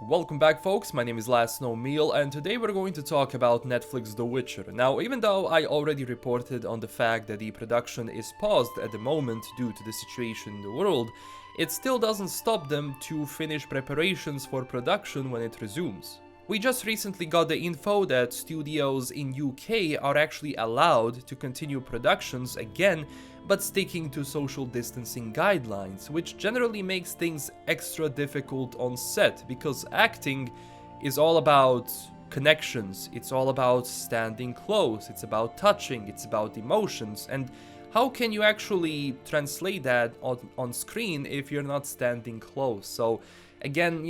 Welcome back, folks. My name is LastKnownMeal, and today we're going to talk about Netflix The Witcher. Now, even though I already reported on the fact that the production is paused at the moment due to the situation in the world, it still doesn't stop them to finish preparations for production when it resumes. We just recently got the info that studios in UK are actually allowed to continue productions again, but sticking to social distancing guidelines, which generally makes things extra difficult on set, because acting is all about connections, it's all about standing close, it's about touching, it's about emotions, and how can you actually translate that on screen if you're not standing close? So again,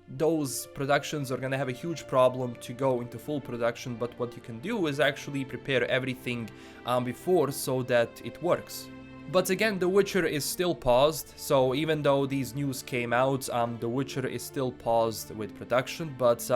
those productions are gonna have a huge problem to go into full production, but what you can do is actually prepare everything before so that it works. But again, The Witcher is still paused, so even though these news came out, The Witcher is still paused with production, but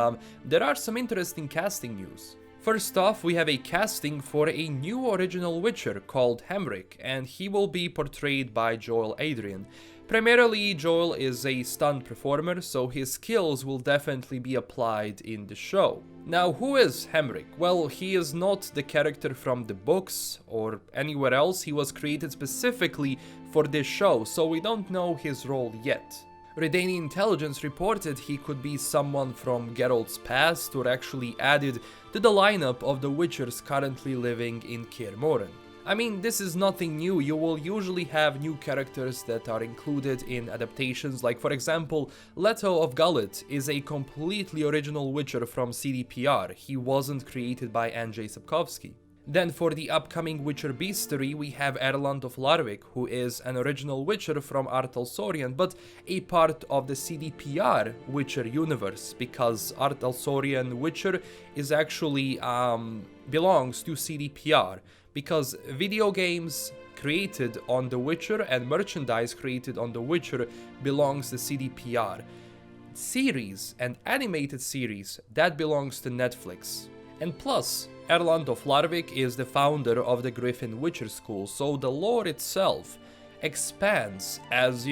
there are some interesting casting news. First off, we have a casting for a new original Witcher called Hemrik, and he will be portrayed by Joel Adrian. Primarily, Joel is a stunt performer, so his skills will definitely be applied in the show. Now, who is Hemrik? Well, he is not the character from the books or anywhere else. He was created specifically for this show, so we don't know his role yet. Redanian Intelligence reported he could be someone from Geralt's past, or actually added to the lineup of the Witchers currently living in Kaer Morhen. I mean, this is nothing new. You will usually have new characters that are included in adaptations, like for example, Leto of Gullett is a completely original Witcher from CDPR. He wasn't created by Andrzej Sapkowski. Then for the upcoming Witcher Beastery, we have Erland of Larvik, who is an original Witcher from Artalsorian, but a part of the CDPR Witcher universe, because Artalsorian Witcher is actually belongs to CDPR, because video games created on The Witcher and merchandise created on The Witcher belongs to CDPR. Series and animated series, that belongs to Netflix. And plus, Erland of Larvik is the founder of the Griffin Witcher School, so the lore itself expands as,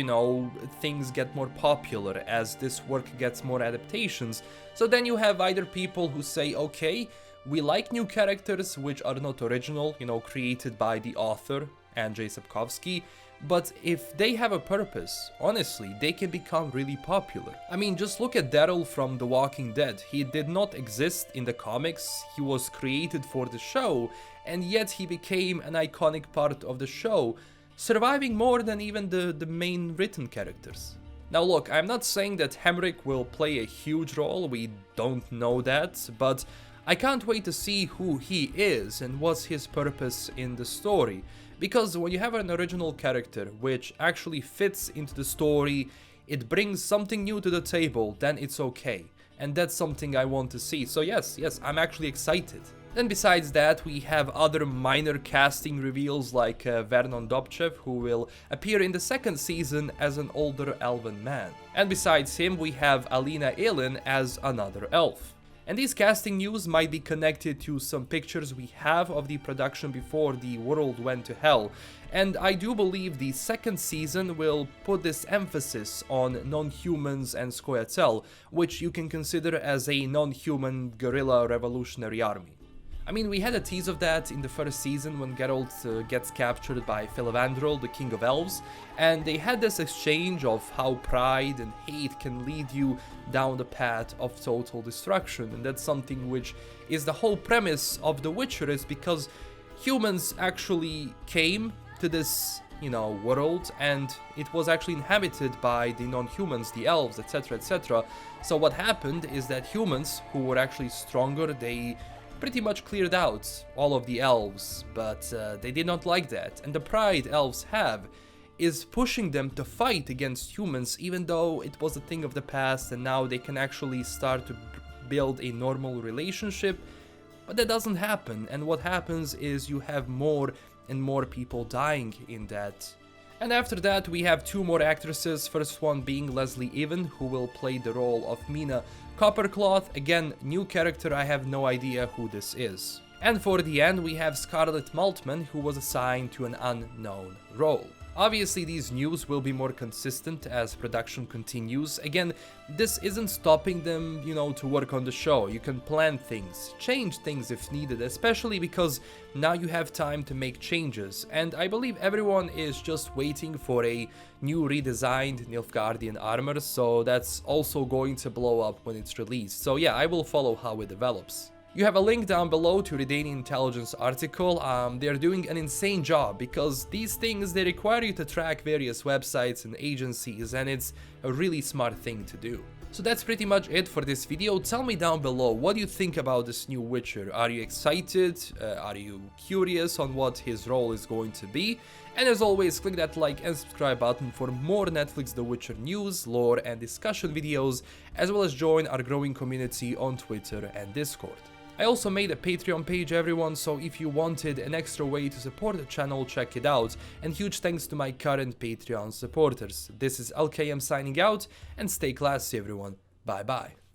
things get more popular, as this work gets more adaptations. So then you have either people who say, okay, we like new characters which are not original, created by the author, Andrzej Sapkowski, but if they have a purpose, honestly, they can become really popular. I mean, just look at Daryl from The Walking Dead. He did not exist in the comics, he was created for the show, and yet he became an iconic part of the show, surviving more than even the main written characters. Now look, I'm not saying that Hemrik will play a huge role, we don't know that, but I can't wait to see who he is and what's his purpose in the story. Because when you have an original character which actually fits into the story, it brings something new to the table, then it's okay. And that's something I want to see. So yes, I'm actually excited. Then besides that, we have other minor casting reveals like Vernon Dobchev, who will appear in the second season as an older elven man. And besides him, we have Alina Elin as another elf. And these casting news might be connected to some pictures we have of the production before the world went to hell. And I do believe the second season will put this emphasis on non-humans and Skoyatel, which you can consider as a non-human guerrilla revolutionary army. I mean, we had a tease of that in the first season when Geralt gets captured by Filavandrel, the King of Elves, and they had this exchange of how pride and hate can lead you down the path of total destruction, and that's something which is the whole premise of The Witcher, is because humans actually came to this, world, and it was actually inhabited by the non-humans, the elves, etc, etc. So what happened is that humans, who were actually stronger, they pretty much cleared out all of the elves, but they did not like that, and the pride elves have is pushing them to fight against humans, even though it was a thing of the past and now they can actually start to build a normal relationship. But that doesn't happen, and what happens is you have more and more people dying in that. And after that, we have two more actresses, first one being Leslie Even, who will play the role of Mina Coppercloth. Again, new character, I have no idea who this is. And for the end, we have Scarlett Maltman, who was assigned to an unknown role. Obviously, these news will be more consistent as production continues. Again, this isn't stopping them, to work on the show. You can plan things, change things if needed, especially because now you have time to make changes. And I believe everyone is just waiting for a new redesigned Nilfgaardian armor, so that's also going to blow up when it's released. So yeah, I will follow how it develops. You have a link down below to Redanian Intelligence article. They're doing an insane job because these things, they require you to track various websites and agencies, and it's a really smart thing to do. So that's pretty much it for this video. Tell me down below, what do you think about this new Witcher? Are you excited? Are you curious on what his role is going to be? And as always, click that like and subscribe button for more Netflix The Witcher news, lore and discussion videos, as well as join our growing community on Twitter and Discord. I also made a Patreon page, everyone, so if you wanted an extra way to support the channel, check it out. And huge thanks to my current Patreon supporters. This is LKM signing out, and stay classy, everyone. Bye bye.